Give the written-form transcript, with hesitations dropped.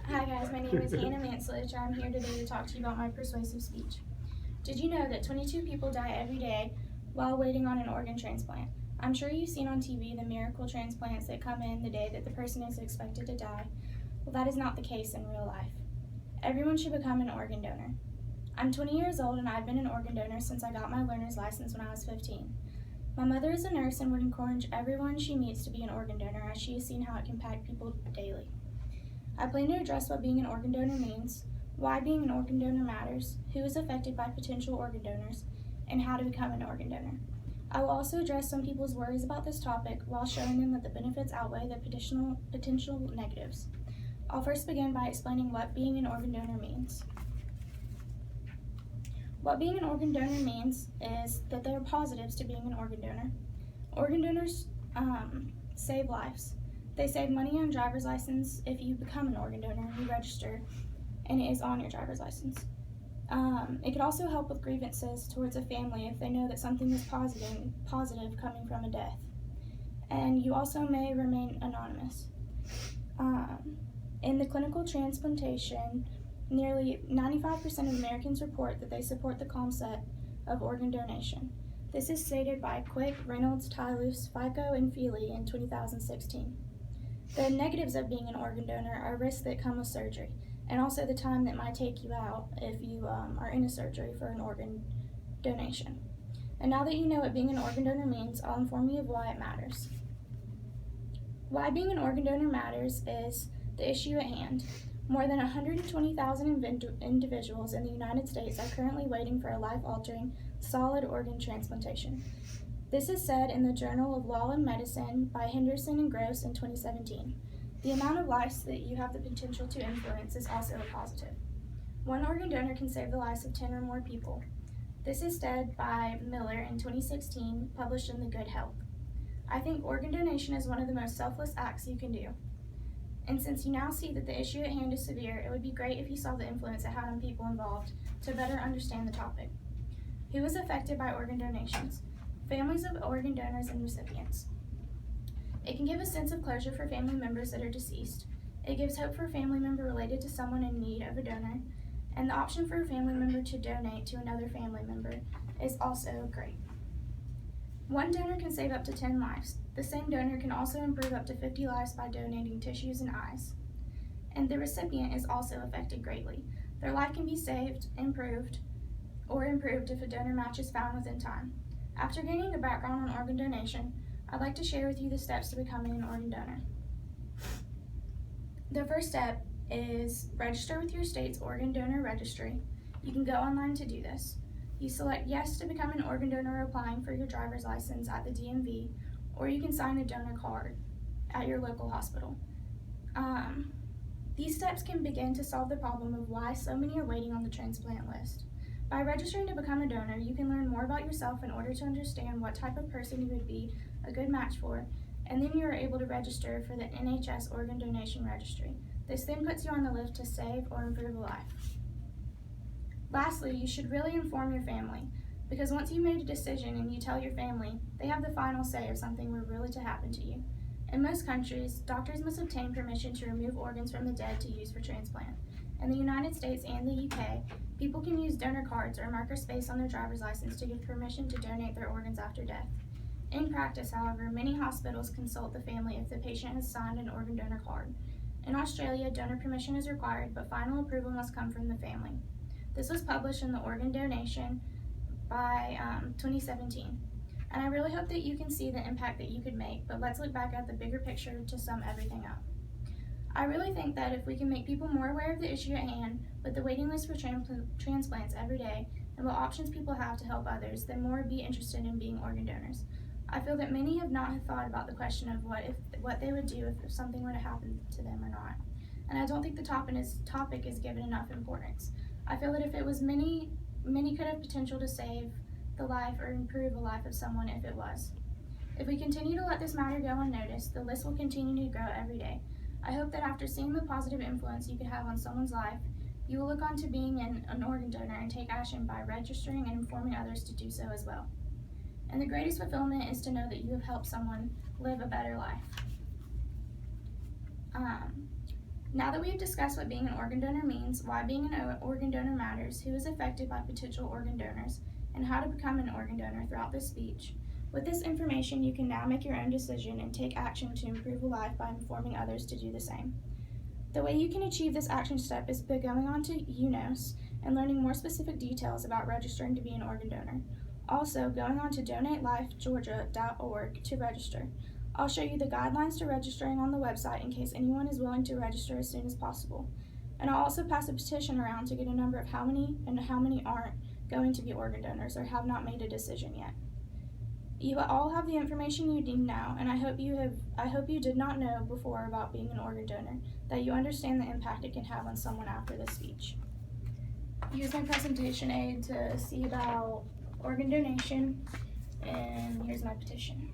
Hi guys, my name is Hannah Manslich. I'm here today to talk to you about my persuasive speech. Did you know that 22 people die every day while waiting on an organ transplant? I'm sure you've seen on TV the miracle transplants that come in the day that the person is expected to die. Well, that is not the case in real life. Everyone should become an organ donor. I'm 20 years old and I've been an organ donor since I got my learner's license when I was 15. My mother is a nurse and would encourage everyone she meets to be an organ donor, as she has seen how it can impact people daily. I plan to address what being an organ donor means, why being an organ donor matters, who is affected by potential organ donors, and how to become an organ donor. I will also address some people's worries about this topic while showing them that the benefits outweigh the potential negatives. I'll first begin by explaining what being an organ donor means. What being an organ donor means is that there are positives to being an organ donor. Organ donors save lives. They save money on driver's license if you become an organ donor and you register and it is on your driver's license. It could also help with grievances towards a family if they know that something is positive coming from a death. And you also may remain anonymous. In the clinical transplantation, nearly 95% of Americans report that they support the concept of organ donation. This is stated by Quick, Reynolds, Tylus, FICO, and Feely in 2016. The negatives of being an organ donor are risks that come with surgery, and also the time that might take you out if you are in a surgery for an organ donation. And now that you know what being an organ donor means, I'll inform you of why it matters. Why being an organ donor matters is the issue at hand. More than 120,000 individuals in the United States are currently waiting for a life-altering solid organ transplantation. This is said in the Journal of Law and Medicine by Henderson and Gross in 2017. The amount of lives that you have the potential to influence is also a positive. One organ donor can save the lives of 10 or more people. This is said by Miller in 2016, published in The Good Health. I think organ donation is one of the most selfless acts you can do. And since you now see that the issue at hand is severe, it would be great if you saw the influence it had on people involved to better understand the topic. Who is affected by organ donations? Families of organ donors and recipients. It can give a sense of closure for family members that are deceased. It gives hope for a family member related to someone in need of a donor, and the option for a family member to donate to another family member is also great. One donor can save up to 10 lives. The same donor can also improve up to 50 lives by donating tissues and eyes. And the recipient is also affected greatly. Their life can be saved, improved if a donor match is found within time. After gaining a background on organ donation, I'd like to share with you the steps to becoming an organ donor. The first step is register with your state's organ donor registry. You can go online to do this. You select yes to become an organ donor applying for your driver's license at the DMV, or you can sign a donor card at your local hospital. These steps can begin to solve the problem of why so many are waiting on the transplant list. By registering to become a donor, you can learn more about yourself in order to understand what type of person you would be a good match for, and then you are able to register for the NHS Organ Donation Registry. This then puts you on the list to save or improve a life. Lastly, you should really inform your family, because once you've made a decision and you tell your family, they have the final say if something were really to happen to you. In most countries, doctors must obtain permission to remove organs from the dead to use for transplant. In the United States and the UK, people can use donor cards or marker space on their driver's license to give permission to donate their organs after death. In practice, however, many hospitals consult the family if the patient has signed an organ donor card. In Australia, donor permission is required, but final approval must come from the family. This was published in the Organ Donation by 2017. And I really hope that you can see the impact that you could make, but let's look back at the bigger picture to sum everything up. I really think that if we can make people more aware of the issue at hand, with the waiting list for transplants every day, and what options people have to help others, then more would be interested in being organ donors. I feel that many have not thought about the question of what they would do if something were to happen to them or not. And I don't think the topic is given enough importance. I feel that if it was many could have potential to save the life or improve the life of someone if it was. If we continue to let this matter go unnoticed, the list will continue to grow every day. I hope that after seeing the positive influence you could have on someone's life, you will look on to being an organ donor and take action by registering and informing others to do so as well. And the greatest fulfillment is to know that you have helped someone live a better life. Now that we have discussed what being an organ donor means, why being an organ donor matters, who is affected by potential organ donors, and how to become an organ donor throughout this speech, with this information you can now make your own decision and take action to improve a life by informing others to do the same. The way you can achieve this action step is by going on to UNOS and learning more specific details about registering to be an organ donor. Also, going on to donatelifegeorgia.org to register. I'll show you the guidelines to registering on the website in case anyone is willing to register as soon as possible. And I'll also pass a petition around to get a number of how many aren't going to be organ donors or have not made a decision yet. You all have the information you need now, and I hope you did not know before about being an organ donor, that you understand the impact it can have on someone after this speech. Use my presentation aid to see about organ donation, and here's my petition.